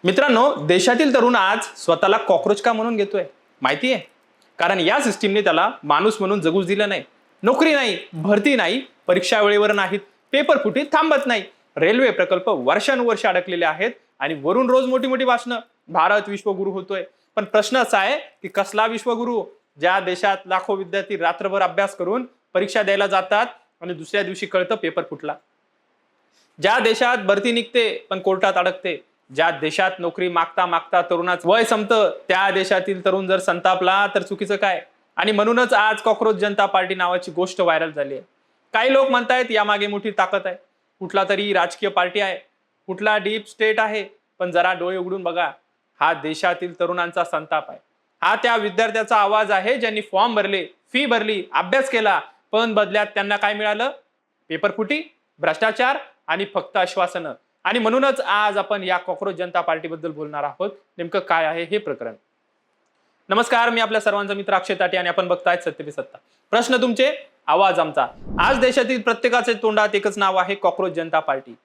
मित्रांनो, देशातील तरुण आज स्वतःला कॉकरोच का म्हणून घेतोय माहिती आहे? कारण या सिस्टीमने त्याला माणूस म्हणून जगूच दिलं नाही. नोकरी नाही, भरती नाही, परीक्षा वेळेवर नाहीत, पेपर फुटी थांबत नाही, रेल्वे प्रकल्प वर्षानुवर्ष अडकलेले आहेत आणि वरून रोज मोठी मोठी भाषणं. भारत विश्वगुरु होतोय. पण प्रश्न असा आहे की कसला विश्वगुरु? ज्या देशात लाखो विद्यार्थी रात्रभर अभ्यास करून परीक्षा द्यायला जातात आणि दुसऱ्या दिवशी कळतं पेपर फुटला. ज्या देशात भरती निघते पण कोर्टात अडकते. ज्या देशात नोकरी मागता मागता तरुणाचं वय संपतं, त्या देशातील तरुण जर संतापला तर चुकीचं काय? आणि म्हणूनच आज कॉकरोच जनता पार्टी नावाची गोष्ट व्हायरल झाली आहे. काही लोक म्हणतायत यामागे मोठी ताकद आहे, कुठला तरी राजकीय पार्टी आहे, कुठला डीप स्टेट आहे. पण जरा डोळे उघडून बघा, हा देशातील तरुणांचा संताप आहे. हा त्या विद्यार्थ्याचा आवाज आहे ज्यांनी फॉर्म भरले, फी भरली, अभ्यास केला, पण बदल्यात त्यांना काय मिळालं? पेपर फुटी, भ्रष्टाचार आणि फक्त आश्वासनं. आणि म्हणूनच आज आपण या कॉकरोच जनता पार्टीबद्दल बोलणार आहोत. नेमकं काय आहे हे प्रकरण. नमस्कार, मी आपल्या सर्वांचा मित्र अक्षय ताटे आणि आपण बघतायत सत्य पे सत्ता. प्रश्न तुमचे, आवाज आमचा. आज देशातील प्रत्येकाचे तोंडात एकच नाव आहे, कॉकरोच जनता पार्टी.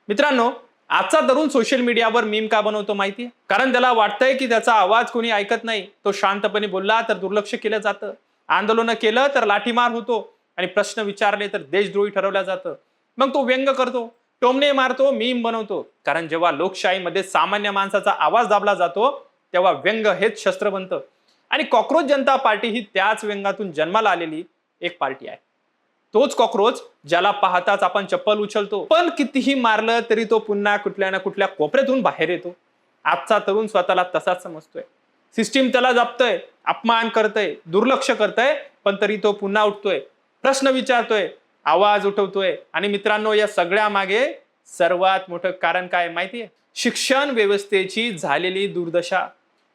मित्रांनो, आजचा तरुण सोशल मीडियावर मीम का बनवतो माहितीये? कारण त्याला वाटतंय की त्याचा आवाज कोणी ऐकत नाही. तो शांतपणे बोलला तर दुर्लक्ष केलं जातं, आंदोलन केलं तर लाठीमार होतो आणि प्रश्न विचारले तर देशद्रोही ठरवलं जातं. मग तो व्यंग करतो, टोमणे मारतो, मीम बनवतो. कारण जेव्हा लोकशाहीमध्ये सामान्य माणसाचा आवाज दाबला जातो तेव्हा व्यंग हेच शस्त्र बनतं. आणि कॉकरोच जनता पार्टी ही त्याच व्यंगातून जन्माला आलेली एक पार्टी आहे. तोच कॉकरोच ज्याला पाहताच आपण चप्पल उचलतो, पण कितीही मारलं तरी तो पुन्हा कुठल्या ना कुठल्या कोपऱ्यातून बाहेर येतो. आजचा तरुण स्वतःला तसाच समजतोय. सिस्टीम त्याला जपतोय, अपमान करतय, दुर्लक्ष करतय, पण तरी तो पुन्हा उठतोय, प्रश्न विचारतोय, आवाज उठवतोय. आणि मित्रांनो, या सगळ्या मागे सर्वात मोठं कारण काय माहितीये? शिक्षण व्यवस्थेची झालेली दुर्दशा.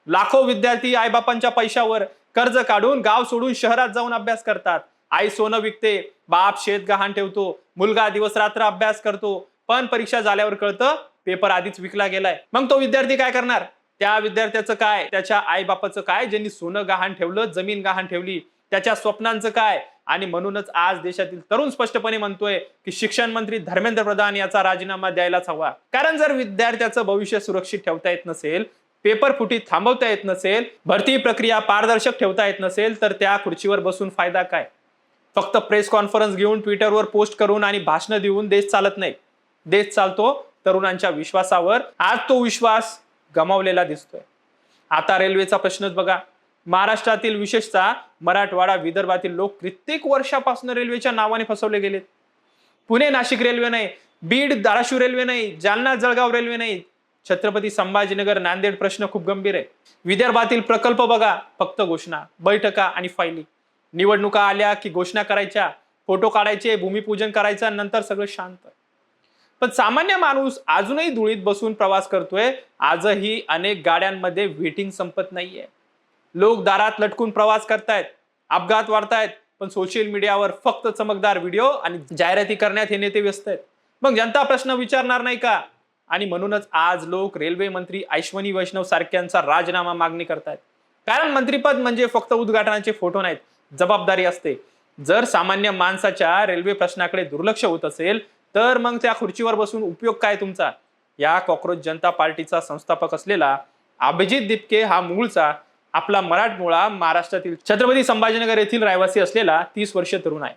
लाखो विद्यार्थी आईबापांच्या पैशावर कर्ज काढून गाव सोडून शहरात जाऊन अभ्यास करतात. आई सोनं विकते, बाप शेत गहाण ठेवतो, मुलगा दिवस रात्र अभ्यास करतो, पण परीक्षा झाल्यावर कळतं पेपर आधीच विकला गेलाय. मग तो विद्यार्थी काय करणार? त्या विद्यार्थ्याचं काय, त्याच्या आई बापाचं काय ज्यांनी सोनं गहाण ठेवलं, जमीन गहाण ठेवली, त्याच्या स्वप्नांचं काय? आणि म्हणूनच आज देशातील तरुण स्पष्टपणे म्हणतोय की शिक्षण मंत्री धर्मेंद्र प्रधान याचा राजीनामा द्यायलाच हवा. कारण जर विद्यार्थ्याचं भविष्य सुरक्षित ठेवता येत नसेल, पेपर फुटी थांबवता येत नसेल, भरती प्रक्रिया पारदर्शक ठेवता येत नसेल, तर त्या खुर्चीवर बसून फायदा काय? फक्त प्रेस कॉन्फरन्स घेऊन, ट्विटरवर पोस्ट करून आणि भाषण देऊन देश चालत नाही. देश चालतो तरुणांच्या विश्वासावर. आज तो विश्वास गमावलेला दिसतोय. आता रेल्वेचा प्रश्नच बघा. महाराष्ट्रातील विशेषतः मराठवाडा, विदर्भातील लोक कित्येक वर्षापासून रेल्वेच्या नावाने फसवले गेलेत. पुणे नाशिक रेल्वे नाही, बीड धाराशिव रेल्वे नाही, जालना जळगाव रेल्वे नाही, छत्रपती संभाजीनगर नांदेड प्रश्न खूप गंभीर आहे. विदर्भातील प्रकल्प बघा, फक्त घोषणा, बैठका आणि फायली. निवडणुका आल्या की घोषणा करायच्या, फोटो काढायचे, भूमिपूजन करायचं, नंतर सगळं शांत. पण सामान्य माणूस अजूनही धुळीत बसून प्रवास करतोय. आजही अनेक गाड्यांमध्ये वेटिंग संपत नाहीये. लोक दारात लटकून प्रवास करतायत, अपघात वाढतायत, पण सोशल मीडियावर फक्त चमकदार व्हिडिओ आणि जाहिराती करण्यात हे नेते व्यस्त आहेत. मग जनता प्रश्न विचारणार नाही का? आणि म्हणूनच आज लोक रेल्वे मंत्री अश्विनी वैष्णव सारख्यांचा राजीनामा मागणी करतायत. कारण मंत्रीपद म्हणजे फक्त उद्घाटनाचे फोटो नाहीत, जबाबदारी असते. जर सामान्य माणसाच्या रेल्वे प्रश्नाकडे दुर्लक्ष होत असेल तर मग त्या खुर्चीवर बसून उपयोग काय तुमचा? या कॉकरोच जनता पार्टीचा संस्थापक असलेला अभिजित दिपके हा मूळचा आपला मराठमोळा महाराष्ट्रातील छत्रपती संभाजीनगर येथील रहिवासी असलेला 30 वर्षीय तरुण आहे,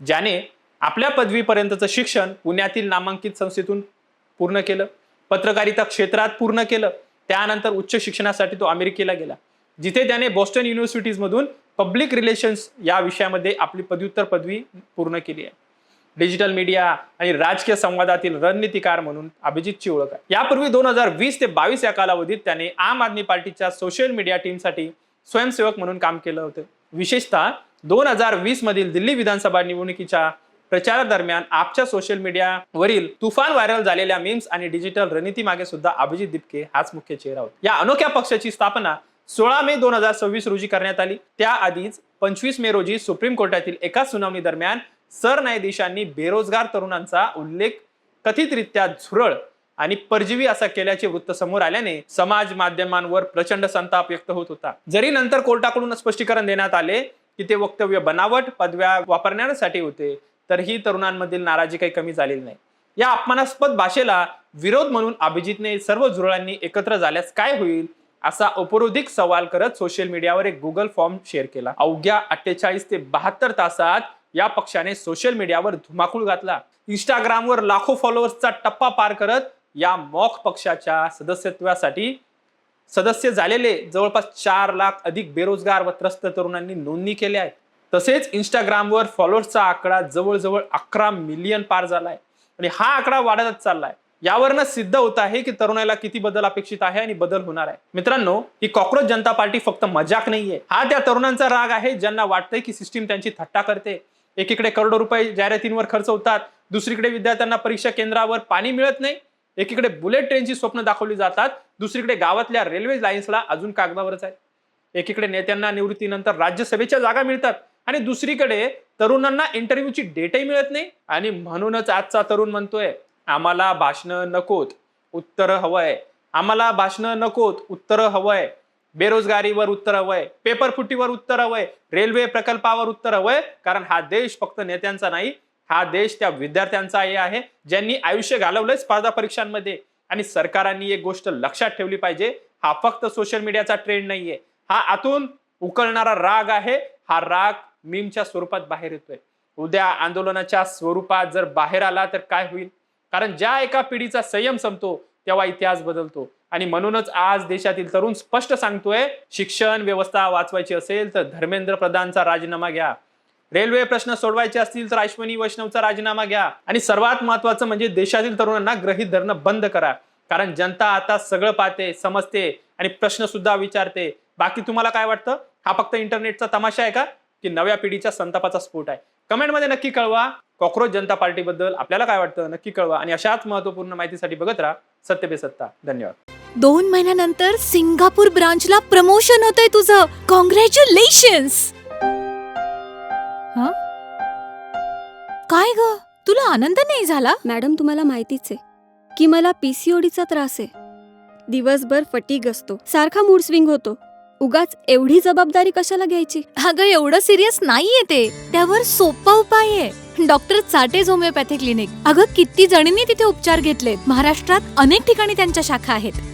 ज्याने आपल्या पदवीपर्यंतचं शिक्षण पुण्यातील नामांकित संस्थेतून पूर्ण केलं, पत्रकारिता क्षेत्रात पूर्ण केलं. त्यानंतर उच्च शिक्षणासाठी तो अमेरिकेला गेला, जिथे त्याने बॉस्टन युनिव्हर्सिटीज मधून पब्लिक रिलेशन्स या विषयामध्ये आपली पदव्युत्तर पदवी पूर्ण केली आहे. डिजिटल मीडिया आणि राजकीय संवादातील रणनीतिकार म्हणून अभिजितची ओळख आहे. यापूर्वी 2020 ते 22 या कालावधीत त्याने आम आदमी पार्टीच्या सोशल मीडिया टीमसाठी स्वयंसेवक म्हणून काम केलं होतं. विशेषतः 2020 मधील दिल्ली विधानसभा निवडणुकीच्या प्रचारादरम्यान आपच्या सोशल मीडियावरील तुफान व्हायरल झालेल्या मीम्स आणि डिजिटल रणनीती मागे सुद्धा अभिजित दिपके हाच मुख्य चेहरा होता. या अनोख्या पक्षाची स्थापना 16 मे 2026 रोजी करण्यात आली. त्याआधीच 25 मे रोजी सुप्रीम कोर्टातील एका सुनावणी दरम्यान सरन्यायाधीशांनी बेरोजगार तरुणांचा उल्लेख कथितरित्या झुरळ आणि परजीवी असा केल्याचे वृत्त समोर आल्याने समाज माध्यमांवर प्रचंड संताप व्यक्त होत होता. जरी नंतर कोर्टाकडून स्पष्टीकरण देण्यात आले की ते वक्तव्य बनावट पदव्या वापरण्यासाठी होते, तरीही तरुणांमधील नाराजी काही कमी झालेली नाही. या अपमानास्पद भाषेला विरोध म्हणून अभिजितने सर्व झुरळांनी एकत्र झाल्यास काय होईल असा उपरोधिक सवाल करत सोशल मीडियावर एक गुगल फॉर्म शेअर केला. अवघ्या 48 ते 72 तासात या पक्षाने सोशल मीडियावर धुमाकूळ घातला. इंस्टाग्रामवर लाखो फॉलोअर्सचा टप्पा पार करत या मॉक पक्षाच्या सदस्यत्वासाठी सदस्य झालेले जवळपास 4 लाख अधिक बेरोजगार व त्रस्त तरुणांनी नोंदणी केली आहे. तसेच इंस्टाग्रामवर फॉलोअर्सचा आकडा जवळजवळ 11 मिलियन पार झालाय आणि हा आकडा वाढतच चाललाय. यावरनं सिद्ध होत आहे की तरुणाला किती बदल अपेक्षित आहे आणि बदल होणार आहे. मित्रांनो, ही कॉक्रोच जनता पार्टी फक्त मजाक नाहीये. हा त्या तरुणांचा राग आहे ज्यांना वाटतंय की सिस्टीम त्यांची थट्टा करते. एकीकडे करोडो रुपये जाहिरातींवर खर्च होतात, दुसरीकडे विद्यार्थ्यांना परीक्षा केंद्रावर पाणी मिळत नाही, एकीकडे बुलेट ट्रेनची स्वप्न दाखवली जातात, दुसरीकडे गावातल्या रेल्वे लाईन्सला अजून कागदावरच आहे. एकीकडे नेत्यांना निवृत्तीनंतर राज्यसभेच्या जागा मिळतात आणि दुसरीकडे तरुणांना इंटरव्ह्यूची डेटही मिळत नाही. आणि म्हणूनच आजचा तरुण म्हणतोय, आम्हाला भाषणं नकोत, उत्तर हवंय. आम्हाला भाषणं नकोत, उत्तर हवंय. बेरोजगारीवर उत्तर हवंय, पेपर फुटीवर उत्तर हवंय, रेल्वे प्रकल्पावर उत्तर हवंय. कारण हा देश फक्त नेत्यांचा नाही, हा देश त्या विद्यार्थ्यांचाही आहे ज्यांनी आयुष्य घालवलंय स्पर्धा परीक्षांमध्ये. आणि सरकारांनी एक गोष्ट लक्षात ठेवली पाहिजे, हा फक्त सोशल मीडियाचा ट्रेंड नाहीये, हा आतून उकळणारा राग आहे. हा राग मीमच्या स्वरूपात बाहेर येतोय. उद्या आंदोलनाच्या स्वरूपात जर बाहेर आला तर काय होईल? कारण ज्या एका पिढीचा संयम संपतो तेव्हा इतिहास बदलतो. आणि म्हणूनच आज देशातील तरुण स्पष्ट सांगतोय, शिक्षण व्यवस्था वाचवायची असेल तर धर्मेंद्र प्रधानचा राजीनामा घ्या, रेल्वे प्रश्न सोडवायचे असतील तर अश्विनी वैष्णवचा राजीनामा घ्या, आणि सर्वात महत्वाचं म्हणजे देशातील तरुणांना गृहीत धरणं बंद करा. कारण जनता आता सगळं पाहते, समजते आणि प्रश्न सुद्धा विचारते. बाकी तुम्हाला काय वाटतं? हा फक्त इंटरनेटचा तमाशा आहे का की नव्या पिढीच्या संतापाचा स्फोट आहे? कमेंटमध्ये नक्की कळवा. कॉक्रोच जनता पार्टीबद्दल आपल्याला काय वाटतं नक्की कळवा. आणि अशाच महत्त्वपूर्ण माहितीसाठी बघत राहा सत्य पे सत्ता. धन्यवाद. 2 महिन्यानंतर सिंगापूर ब्रांचला प्रमोशन होतंय तुझं. कॉंग्रॅच्युलेशन्स. काय ग, तुला आनंद नाही झाला? मॅडम, तुम्हाला माहितीच आहे की मला पीसीओडीचा त्रास आहे. दिवसभर फटीग असतो, सारखा मूड स्विंग होतो. उगाच एवढी जबाबदारी कशाला घ्यायची? अगं, एवढं सिरियस नाहीये ते. त्यावर सोपा उपाय आहे, डॉक्टर चाटेज होमिओपॅथी क्लिनिक. अगं, किती जणींनी तिथे उपचार घेतलेत. महाराष्ट्रात अनेक ठिकाणी त्यांच्या शाखा आहेत.